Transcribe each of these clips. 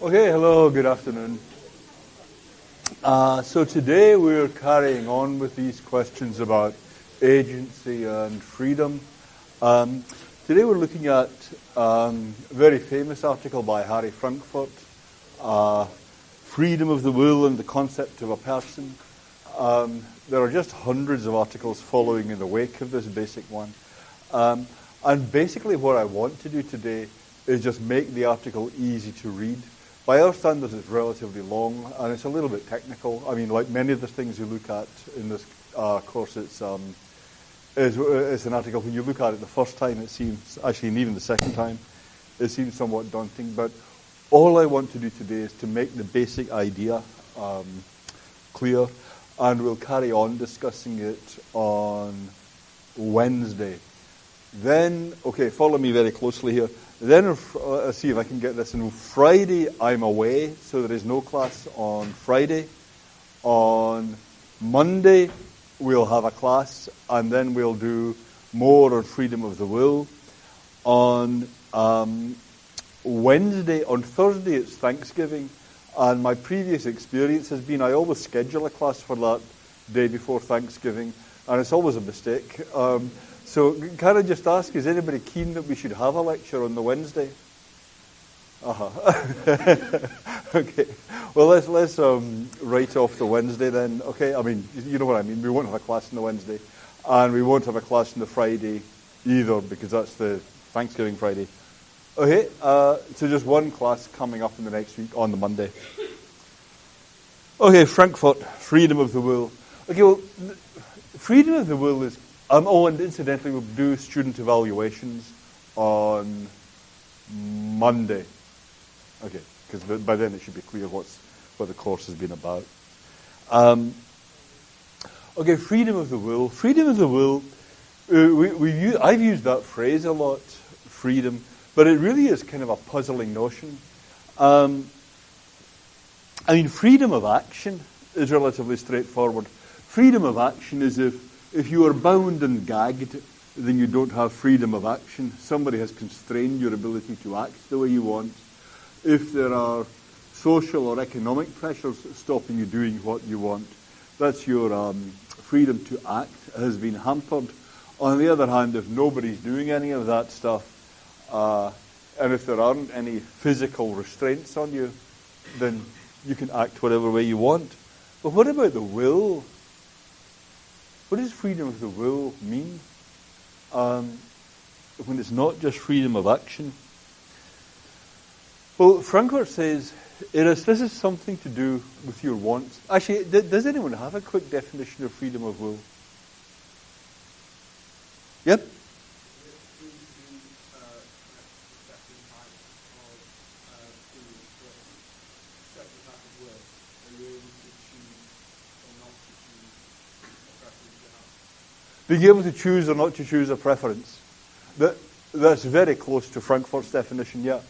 Okay, hello, good afternoon. So today we're carrying on with these questions about agency and freedom. Today we're looking at a very famous article by Harry Frankfurt, Freedom of the Will and the Concept of a Person. There are just hundreds of articles following in the wake of this basic one. And basically what I want to do today is just make the article easy to read. By our standards, it's relatively long, and it's a little bit technical. I mean, like many of the things you look at in this course, it's an article, when you look at it the first time, it seems, actually, and even the second time, it seems somewhat daunting. But all I want to do today is to make the basic idea clear, and we'll carry on discussing it on Wednesday. Then, okay, follow me very closely here. Then, let's see if I can get this in. Friday, I'm away, so there is no class on Friday. On Monday, we'll have a class, and then we'll do more on freedom of the will. On Wednesday, on Thursday, it's Thanksgiving, and my previous experience has been I always schedule a class for that day before Thanksgiving, and it's always a mistake. So can I just ask, is anybody keen that we should have a lecture on the Wednesday? Okay. Well, let's write off the Wednesday then. Okay. I mean, you know what I mean. We won't have a class on the Wednesday, and we won't have a class on the Friday either because that's the Thanksgiving Friday. Okay. So just one class coming up in the next week on the Monday. Okay. Frankfurt, freedom of the will. Okay. Well, freedom of the will is. And incidentally, we'll do student evaluations on Monday. Okay, because by then it should be clear what the course has been about. Okay, freedom of the will. Freedom of the will, I've used that phrase a lot, freedom, but it really is kind of a puzzling notion. I mean, freedom of action is relatively straightforward. Freedom of action is if you are bound and gagged, then you don't have freedom of action. Somebody has constrained your ability to act the way you want. If there are social or economic pressures stopping you doing what you want, that's your freedom to act has been hampered. On the other hand, if nobody's doing any of that stuff, and if there aren't any physical restraints on you, then you can act whatever way you want. But what about the will? What does freedom of the will mean when it's not just freedom of action? Well, Frankfurt says this is something to do with your wants. Actually, does anyone have a quick definition of freedom of will? Yep. Being able to choose or not to choose a preference. That's very close to Frankfurt's definition, yeah.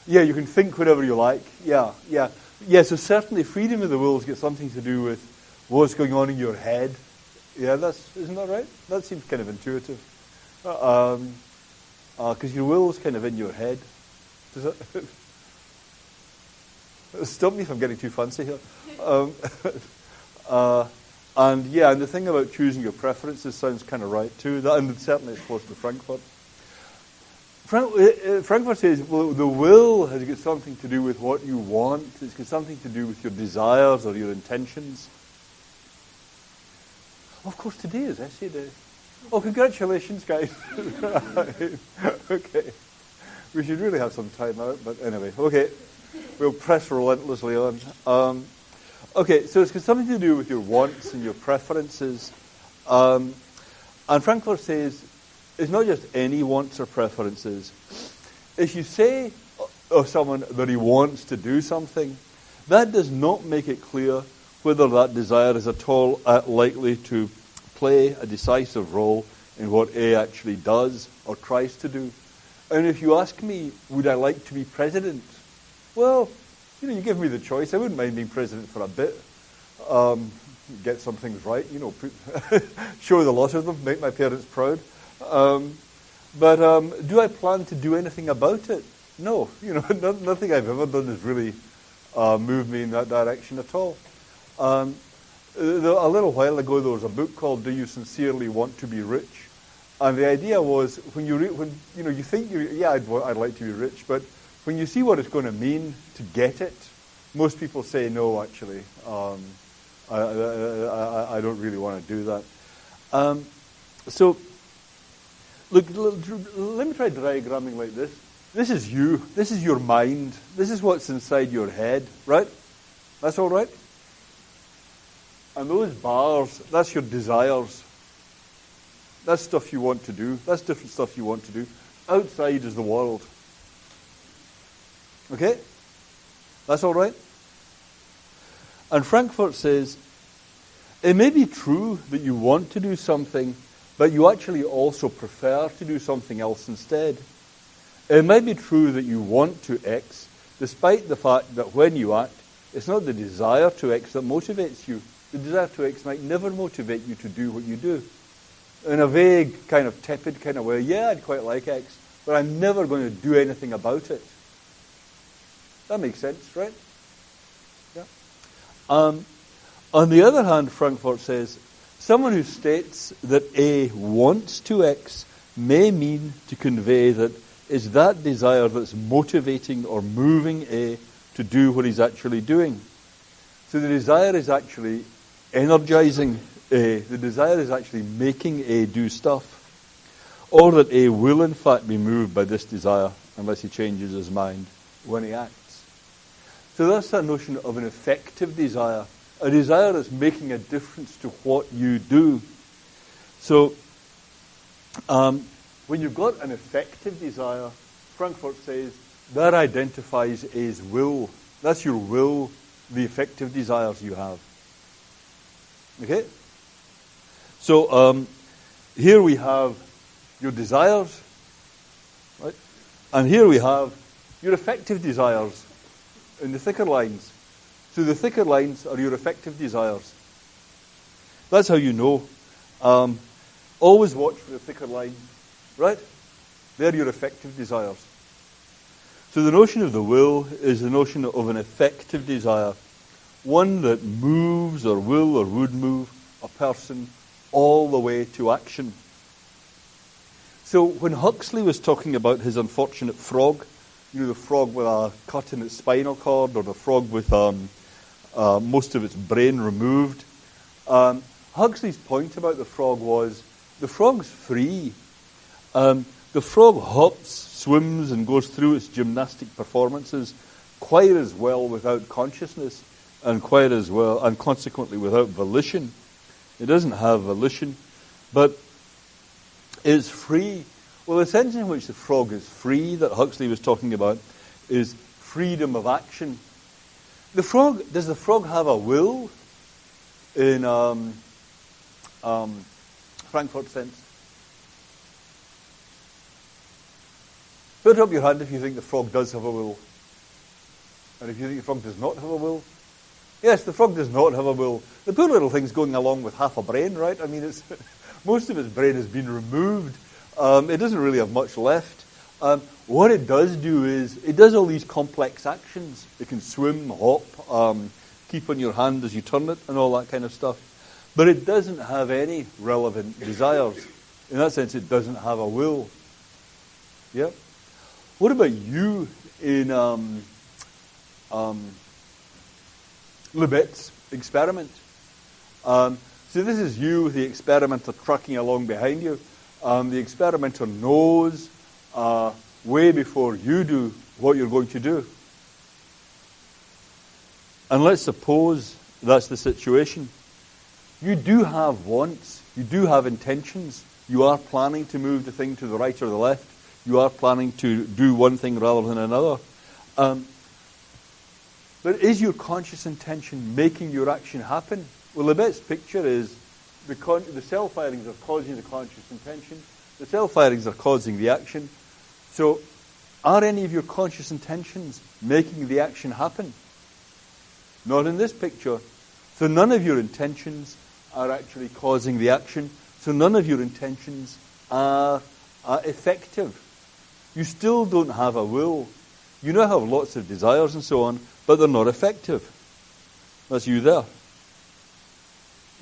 Yeah, you can think whatever you like, yeah. Yeah, so certainly freedom of the will has got something to do with what's going on in your head. Yeah, isn't that right? That seems kind of intuitive. Because your will is kind of in your head. Stop me if I'm getting too fancy here. And the thing about choosing your preferences sounds kind of right too. And certainly it's close to Frankfurt. Frankfurt says, well, the will has got something to do with what you want. It's got something to do with your desires or your intentions. Of course, today is essay day. Oh, congratulations, guys. Okay. We should really have some time out, but anyway. Okay. We'll press relentlessly on. Okay, so it's got something to do with your wants and your preferences. And Frankfurt says, it's not just any wants or preferences. If you say of someone that he wants to do something, that does not make it clear whether that desire is at all likely to play a decisive role in what A actually does or tries to do. And if you ask me, would I like to be president? Well, you give me the choice. I wouldn't mind being president for a bit. get some things right, show the lot of them, make my parents proud. But do I plan to do anything about it? No. Nothing I've ever done has really moved me in that direction at all. A little while ago, there was a book called "Do You Sincerely Want to Be Rich?" And the idea was when you think I'd like to be rich, but when you see what it's going to mean to get it, most people say no. Actually, I don't really want to do that. So, look, let me try diagramming like this. This is you. This is your mind. This is what's inside your head, right? That's all right? And those bars, that's your desires. That's stuff you want to do. That's different stuff you want to do. Outside is the world. Okay? That's all right? And Frankfurt says, it may be true that you want to do something, but you actually also prefer to do something else instead. It might be true that you want to X, despite the fact that when you act, it's not the desire to X that motivates you. The desire to X might never motivate you to do what you do. In a vague, kind of tepid kind of way, yeah, I'd quite like X, but I'm never going to do anything about it. That makes sense, right? Yeah. On the other hand, Frankfurt says, someone who states that A wants to X may mean to convey that it's that desire that's motivating or moving A to do what he's actually doing. So the desire is actually energizing A. The desire is actually making A do stuff. Or that A will in fact be moved by this desire unless he changes his mind when he acts. So that's that notion of an effective desire. A desire that's making a difference to what you do. So, when you've got an effective desire, Frankfurt says, that identifies A's will. That's your will, the effective desires you have. Okay? So, here we have your desires, right? And here we have your effective desires in the thicker lines. So the thicker lines are your effective desires. That's how you know. Always watch for the thicker line, right? They're your effective desires. So the notion of the will is the notion of an effective desire, one that moves or will or would move a person all the way to action. So when Huxley was talking about his unfortunate frog, the frog with a cut in its spinal cord, or the frog with most of its brain removed. Huxley's point about the frog was, the frog's free. The frog hops, swims, and goes through its gymnastic performances quite as well without consciousness, and quite as well, and consequently without volition. It doesn't have volition, but it's free. Well, the sense in which the frog is free that Huxley was talking about is freedom of action. Does the frog have a will in Frankfurt sense? Put up your hand if you think the frog does have a will. And if you think the frog does not have a will. Yes, the frog does not have a will. The poor little thing's going along with half a brain, right? I mean, most of its brain has been removed. It doesn't really have much left. What it does do is, it does all these complex actions. It can swim, hop, keep on your hand as you turn it, and all that kind of stuff. But it doesn't have any relevant desires. In that sense, it doesn't have a will. Yep. What about you in Libet's experiment? So this is you, the experimenter, trucking along behind you. The experimenter knows way before you do what you're going to do. And let's suppose that's the situation. You do have wants. You do have intentions. You are planning to move the thing to the right or the left. You are planning to do one thing rather than another. But is your conscious intention making your action happen? Well, the best picture is the cell firings are causing the conscious intention. The cell firings are causing the action. So, are any of your conscious intentions making the action happen? Not in this picture. So none of your intentions are actually causing the action. So none of your intentions are effective. You still don't have a will. You now have lots of desires and so on, but they're not effective. That's you there.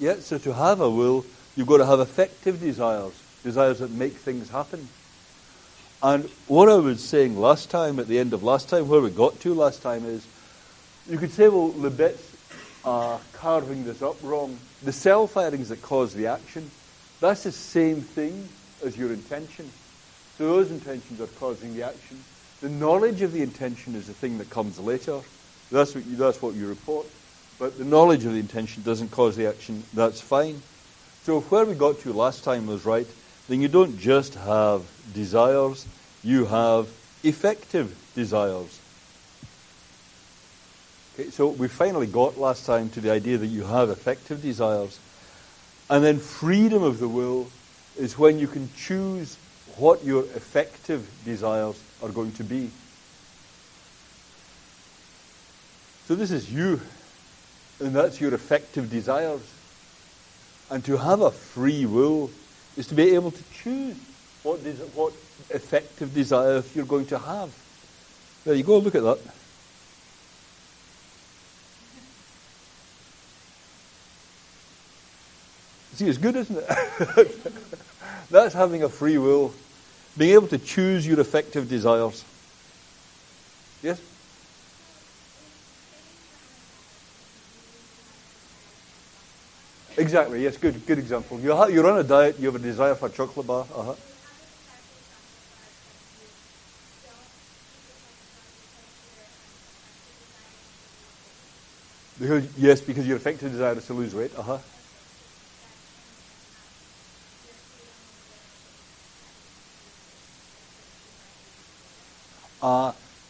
Yeah, so to have a will, you've got to have effective desires, desires that make things happen. And what I was saying last time, at the end of last time, where we got to last time is, you could say, well, the bits are carving this up wrong. The cell firings that cause the action, that's the same thing as your intention. So those intentions are causing the action. The knowledge of the intention is the thing that comes later. That's what you report. But the knowledge of the intention doesn't cause the action. That's fine. So if where we got to last time was right, then you don't just have desires, you have effective desires. Okay, so we finally got last time to the idea that you have effective desires. And then freedom of the will is when you can choose what your effective desires are going to be. So this is you, and that's your effective desires. And to have a free will is to be able to choose what effective desires you're going to have. There you go, look at that. See, it's good, isn't it? That's having a free will. Being able to choose your effective desires. Yes? Exactly, yes, good example. You're on a diet, you have a desire for a chocolate bar. Uh-huh. Because your effective desire is to lose weight. Uh-huh.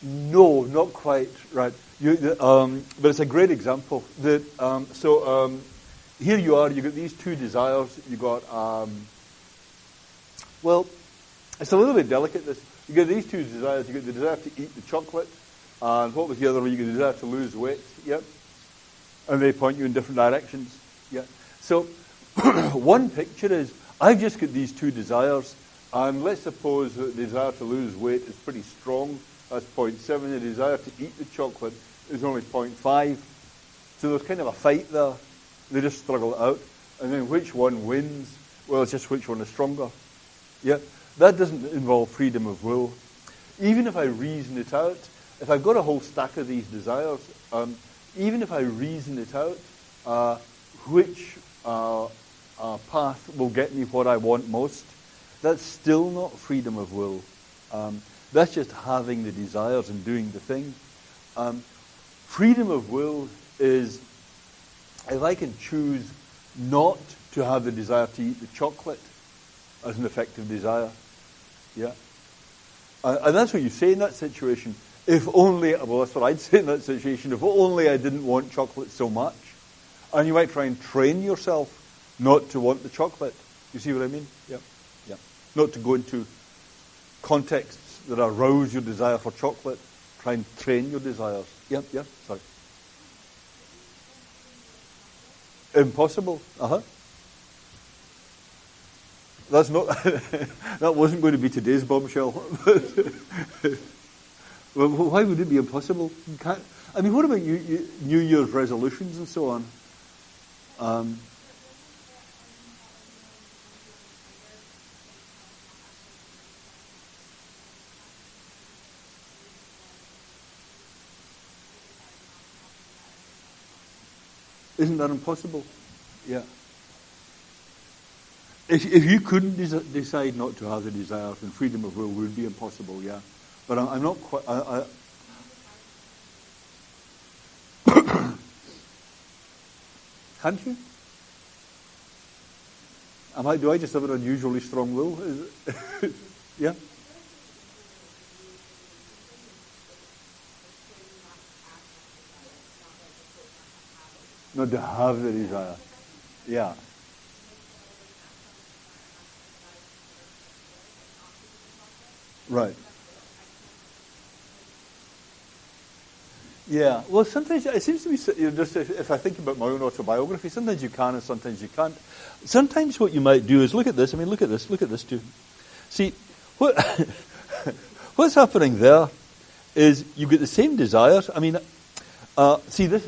No, not quite right. But it's a great example. Here you are. You got these two desires. You got well, it's a little bit delicate. You got these two desires. You got the desire to eat the chocolate, and what was the other one? You got the desire to lose weight. Yep. And they point you in different directions. Yeah. So one picture is I've just got these two desires. And let's suppose that the desire to lose weight is pretty strong. That's 0.7. The desire to eat the chocolate is only 0.5. So there's kind of a fight there. They just struggle it out. And then which one wins? Well, it's just which one is stronger. Yeah, that doesn't involve freedom of will. Even if I reason it out, if I've got a whole stack of these desires, even if I reason it out, which path will get me what I want most, that's still not freedom of will. That's just having the desires and doing the thing. Freedom of will is if I can choose not to have the desire to eat the chocolate as an effective desire. Yeah. And that's what you say in that situation. If only, well, that's what I'd say in that situation. If only I didn't want chocolate so much. And you might try and train yourself not to want the chocolate. You see what I mean? Yeah. Yeah. Not to go into contexts that arouse your desire for chocolate. Try and train your desires. Yeah, sorry. Impossible. That's not. That wasn't going to be today's bombshell. Well, why would it be impossible? You can't. I mean, what about New Year's resolutions and so on? Isn't that impossible? Yeah. If you couldn't decide not to have the desires, then freedom of will would be impossible, yeah. But I'm not quite... Can't you? Do I just have an unusually strong will? Yeah? Not to have the desire. Yeah. Right. Yeah. Well, sometimes it seems to me, just if I think about my own autobiography, sometimes you can and sometimes you can't. Sometimes what you might do is look at this. I mean, look at this too. See, what what's happening there is you get the same desires. I mean, see this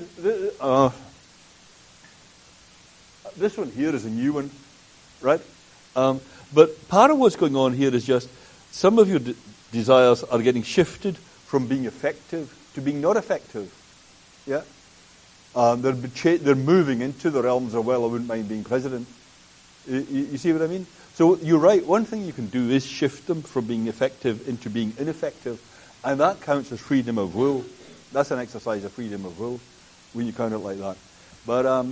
one here is a new one, right? But part of what's going on here is just some of your desires are getting shifted from being effective to being not effective. Yeah? They're moving into the realms of, well, I wouldn't mind being president. You see what I mean? So you're right. One thing you can do is shift them from being effective into being ineffective. And that counts as freedom of will. That's an exercise of freedom of will when you count it like that. But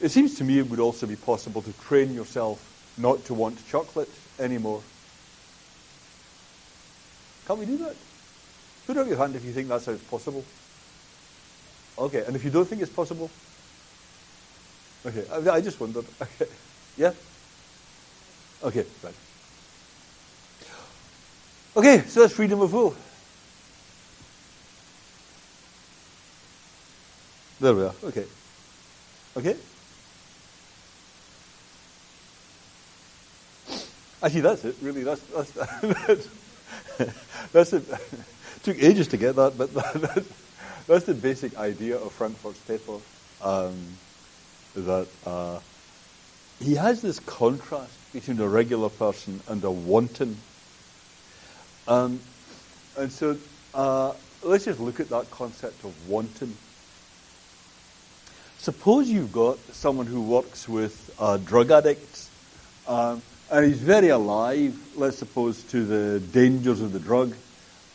it seems to me it would also be possible to train yourself not to want chocolate anymore. Can't we do that? Put up your hand if you think that's how it's possible. Okay, and if you don't think it's possible? Okay, I just wondered. Okay, yeah? Okay, right. Okay, so that's freedom of will. There we are, okay. Okay? Actually, that's it, really. That's that's it. It took ages to get that, but that's the basic idea of Frankfurt's paper. That he has this contrast between a regular person and a wanton. And so let's just look at that concept of wanton. Suppose you've got someone who works with drug addicts, and he's very alive, let's suppose, to the dangers of the drug.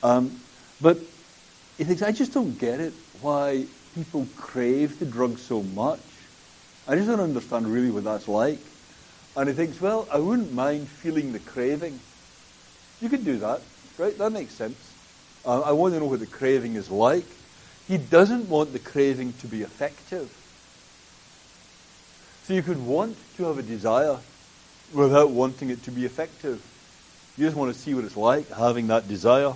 But he thinks, I just don't get it, why people crave the drug so much. I just don't understand really what that's like. And he thinks, well, I wouldn't mind feeling the craving. You could do that, right? That makes sense. I want to know what the craving is like. He doesn't want the craving to be effective. So you could want to have a desire without wanting it to be effective. You just want to see what it's like having that desire.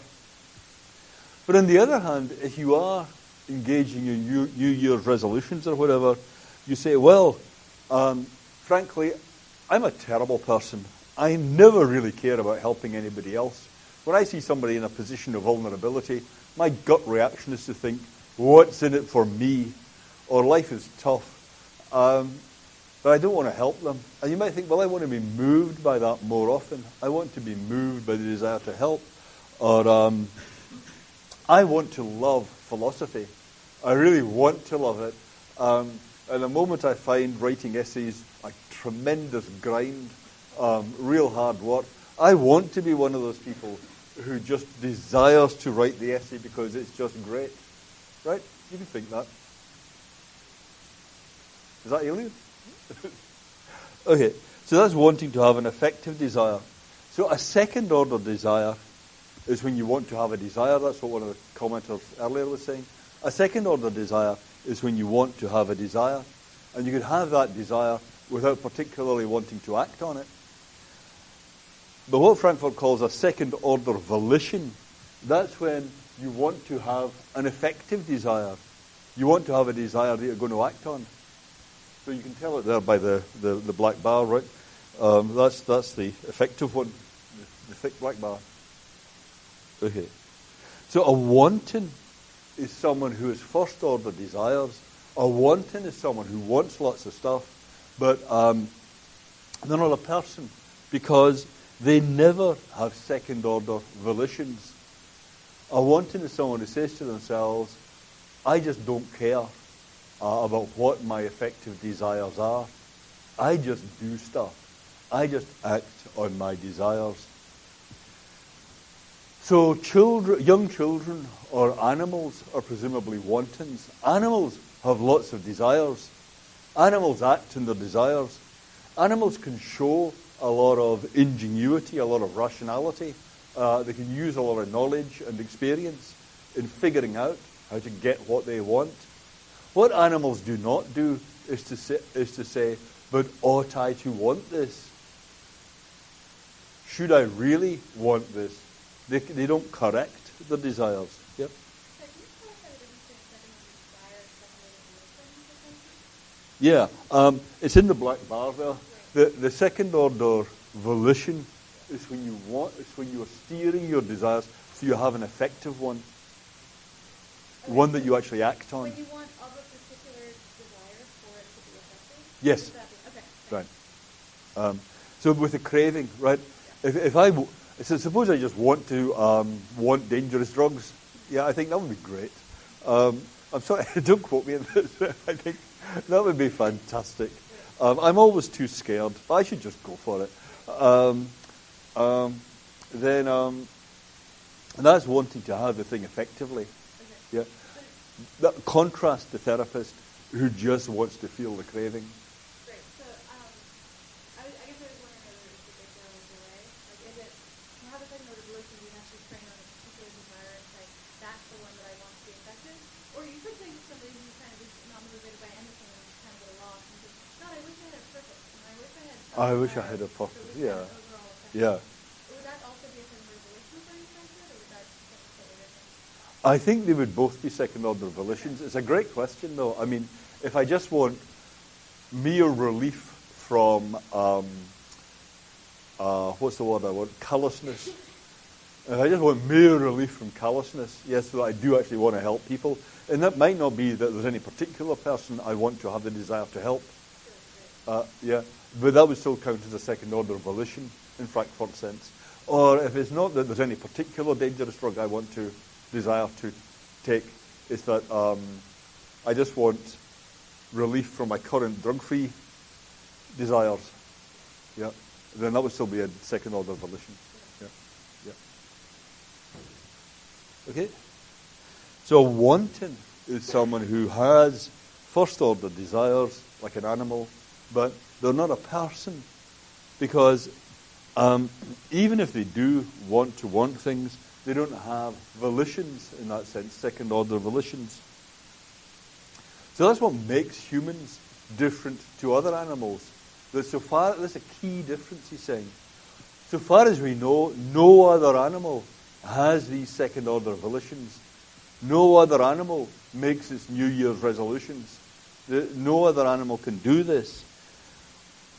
But on the other hand, if you are engaging in New Year's resolutions or whatever, you say, well, frankly, I'm a terrible person. I never really care about helping anybody else. When I see somebody in a position of vulnerability, my gut reaction is to think, what's in it for me? Or life is tough. But I don't want to help them. And you might think, well, I want to be moved by that more often. I want to be moved by the desire to help. Or I want to love philosophy. I really want to love it. And the moment I find writing essays a tremendous grind, real hard work, I want to be one of those people who just desires to write the essay because it's just great. Right? You can think that. Is that alien? Okay, so that's wanting to have an effective desire. So a second order desire is when you want to have a desire. That's what one of the commenters earlier was saying. A second order desire is when you want to have a desire. And you can have that desire without particularly wanting to act on it. But what Frankfurt calls a second order volition, that's when you want to have an effective desire. You want to have a desire that you're going to act on. So you can tell it there by the black bar, right? That's the effective one, the thick black bar. Okay. So a wanton is someone who has first order desires. A wanton is someone who wants lots of stuff, but they're not a person because they never have second order volitions. A wanton is someone who says to themselves, I just don't care about what my effective desires are. I just do stuff. I just act on my desires. So young children or animals are presumably wantons. Animals have lots of desires. Animals act on their desires. Animals can show a lot of ingenuity, a lot of rationality. They can use a lot of knowledge and experience in figuring out how to get what they want. What animals do not do is to say, but ought I to want this? Should I really want this? They don't correct their desires. Yep. Yeah, it's in the black bar there. The second order volition is when you want. It's when you are steering your desires, so you have an effective one, one that you actually act on. When you want of a particular desire for it to be effective. Yes. Okay. Right. So with a craving, right? So suppose I just want to want dangerous drugs. Yeah, I think that would be great. I'm sorry, don't quote me on this. I think that would be fantastic. I'm always too scared. I should just go for it. Then that's wanting to have the thing effectively. Okay. Yeah. That contrast the therapist who just wants to feel the craving. Great. So I guess I was wondering whether it's a breakdown of the way. Like, is it to have a second order volition, you actually train on a particular desire and say, that's the one that I want to be effective? Or you could say to somebody who's kind of not motivated by anything and just kind of at a loss and say, God, I wish I had a purpose. And I wish I had I wish I had a purpose. Yeah. Yeah. Would that also be a second order volition for you, or would that be something totally different? I think they would both be second order volitions. It's a great question, though. I mean, if I just want mere relief from, what's the word I want? Callousness. If I just want mere relief from callousness, yes, so I do actually want to help people. And that might not be that there's any particular person I want to have the desire to help. Yeah, but that would still count as a second order volition in Frankfurt's sense. Or if it's not that there's any particular dangerous drug I want to desire to take, it's that I just want relief from my current drug-free desires. Yeah, then that would still be a second order volition. Yeah, yeah. Okay. So wanton is someone who has first order desires like an animal, but they're not a person, because even if they do want to want things, they don't have volitions in that sense, second order volitions. So that's what makes humans different to other animals. That's a key difference, he's saying. So far as we know, no other animal has these second order volitions. No other animal makes its New Year's resolutions. No other animal can do this.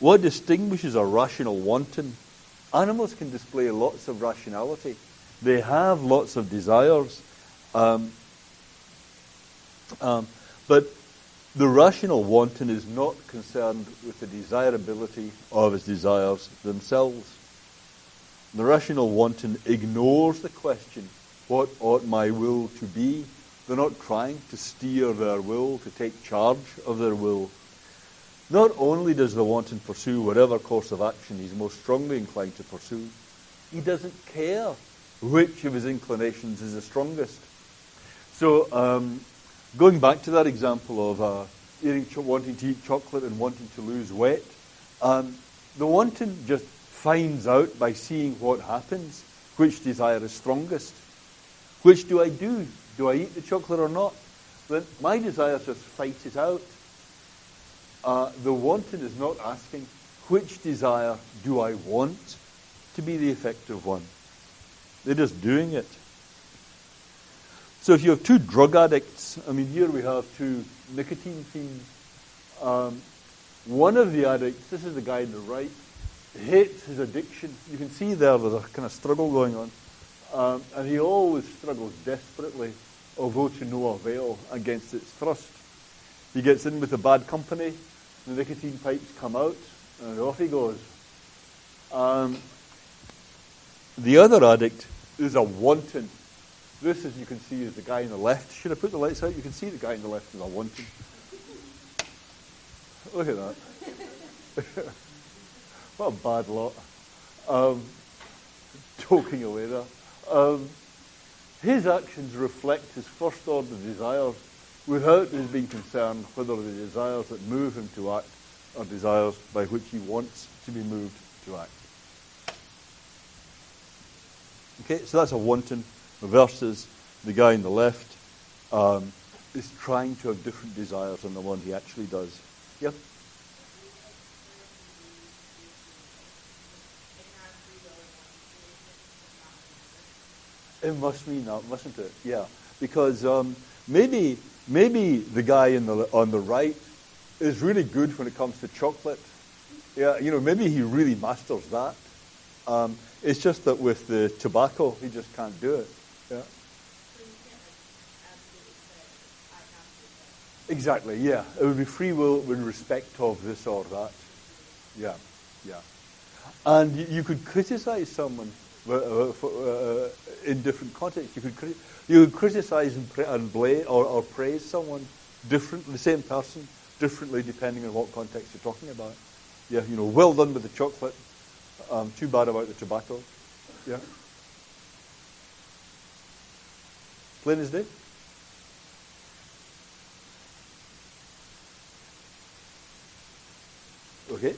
What distinguishes a rational wanton? Animals can display lots of rationality. They have lots of desires. But the rational wanton is not concerned with the desirability of his desires themselves. The rational wanton ignores the question, what ought my will to be? They're not trying to steer their will, to take charge of their will. Not only does the wanton pursue whatever course of action he's most strongly inclined to pursue, he doesn't care which of his inclinations is the strongest. So, going back to that example of wanting to eat chocolate and wanting to lose weight, the wanton just finds out by seeing what happens which desire is strongest. Which do I do? Do I eat the chocolate or not? Then my desire just fights it out. The wanton is not asking, which desire do I want to be the effective one? They're just doing it. So if you have two drug addicts, I mean, here we have two nicotine fiends. One of the addicts, this is the guy on the right, hates his addiction. You can see there's a kind of struggle going on. And he always struggles desperately, although to no avail, against its thrust. He gets in with the bad company, the nicotine pipes come out, and off he goes. The other addict is a wanton. This, as you can see, is the guy on the left. Should I put the lights out? You can see the guy on the left is a wanton. Look at that. What a bad lot. Joking away there. His actions reflect his first order desires without his being concerned whether the desires that move him to act are desires by which he wants to be moved to act. Okay, so that's a wanton versus the guy on the left is trying to have different desires than the one he actually does. Yep. It must mean that, mustn't it? Yeah, because maybe the guy on the right is really good when it comes to chocolate. Yeah, maybe he really masters that. It's just that with the tobacco, he just can't do it. Yeah. So you can't absolutely say, I have to say. Exactly, yeah. It would be free will in respect of this or that. Yeah, yeah. And you could criticize someone in different contexts. You could criticize and blame or praise someone differently, the same person, differently depending on what context you're talking about. Yeah, well done with the chocolate. Too bad about the tobacco. Yeah. Plain as day. Okay.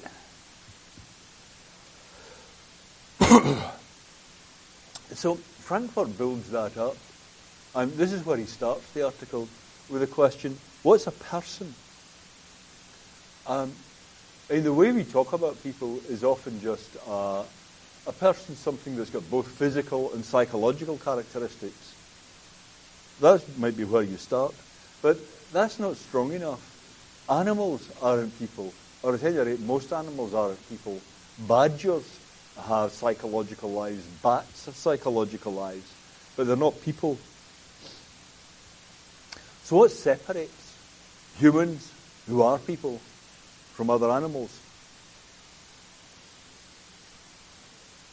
So Frankfurt builds that up, and this is where he starts the article with a question: what's a person? And the way we talk about people is often just a person, something that's got both physical and psychological characteristics. That might be where you start, but that's not strong enough. Animals aren't people, or at any rate, most animals aren't people. Badgers have psychological lives, bats have psychological lives, but they're not people. So what separates humans, who are people, from other animals?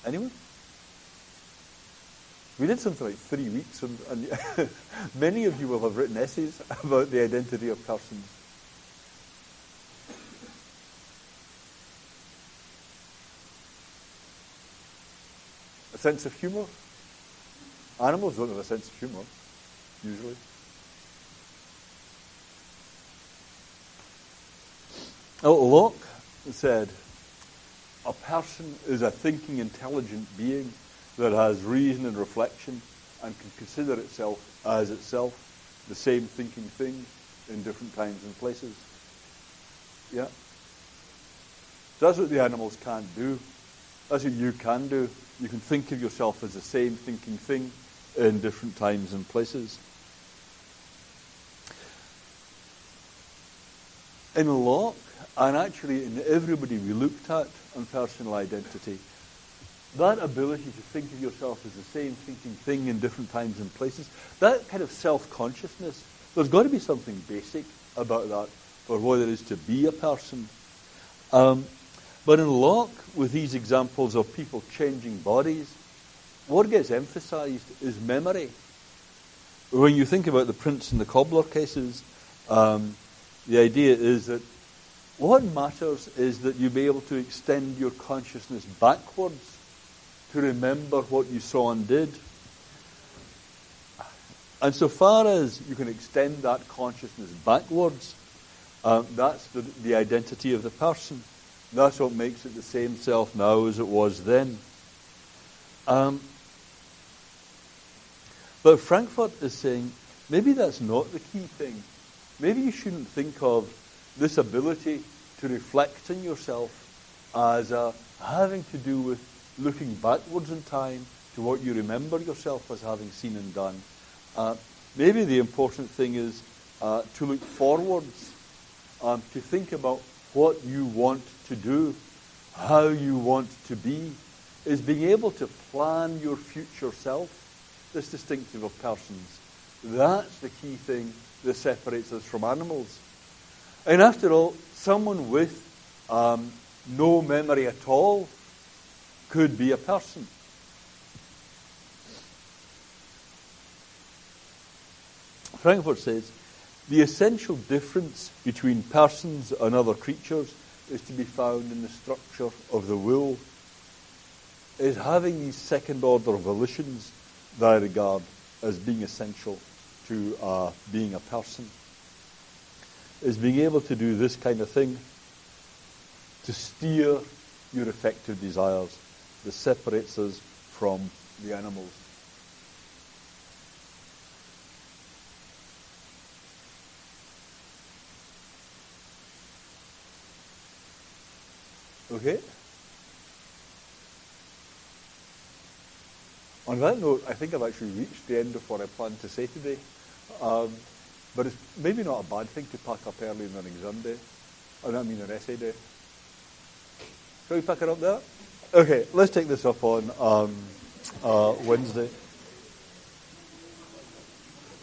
Anyone? We did something like 3 weeks, and many of you will have written essays about the identity of persons. A sense of humor? Animals don't have a sense of humor, usually. Locke said, a person is a thinking, intelligent being that has reason and reflection and can consider itself as itself, the same thinking thing in different times and places. Yeah? So that's what the animals can't do. That's what you can do. You can think of yourself as the same thinking thing in different times and places. In Locke, and actually in everybody we looked at on personal identity, that ability to think of yourself as the same thinking thing in different times and places, that kind of self-consciousness, there's got to be something basic about that for what it is to be a person. But in Locke, with these examples of people changing bodies, what gets emphasized is memory. When you think about the prince and the cobbler cases, the idea is that what matters is that you be able to extend your consciousness backwards to remember what you saw and did. And so far as you can extend that consciousness backwards, that's the identity of the person. That's what makes it the same self now as it was then. But Frankfurt is saying, maybe that's not the key thing. Maybe you shouldn't think of this ability to reflect on yourself as having to do with looking backwards in time to what you remember yourself as having seen and done. Maybe the important thing is to look forwards, to think about what you want to do, how you want to be, is being able to plan your future self. That's distinctive of persons. That's the key thing that separates us from animals. And after all, someone with no memory at all could be a person. Frankfurt says, the essential difference between persons and other creatures is to be found in the structure of the will, is having these second-order volitions that I regard as being essential to being a person, is being able to do this kind of thing, to steer your affective desires that separates us from the animals. Okay? On that note, I think I've actually reached the end of what I planned to say today. But it's maybe not a bad thing to pack up early on an exam day. Oh, no, I mean an essay day. Shall we pick it up there? Okay, let's take this up on Wednesday.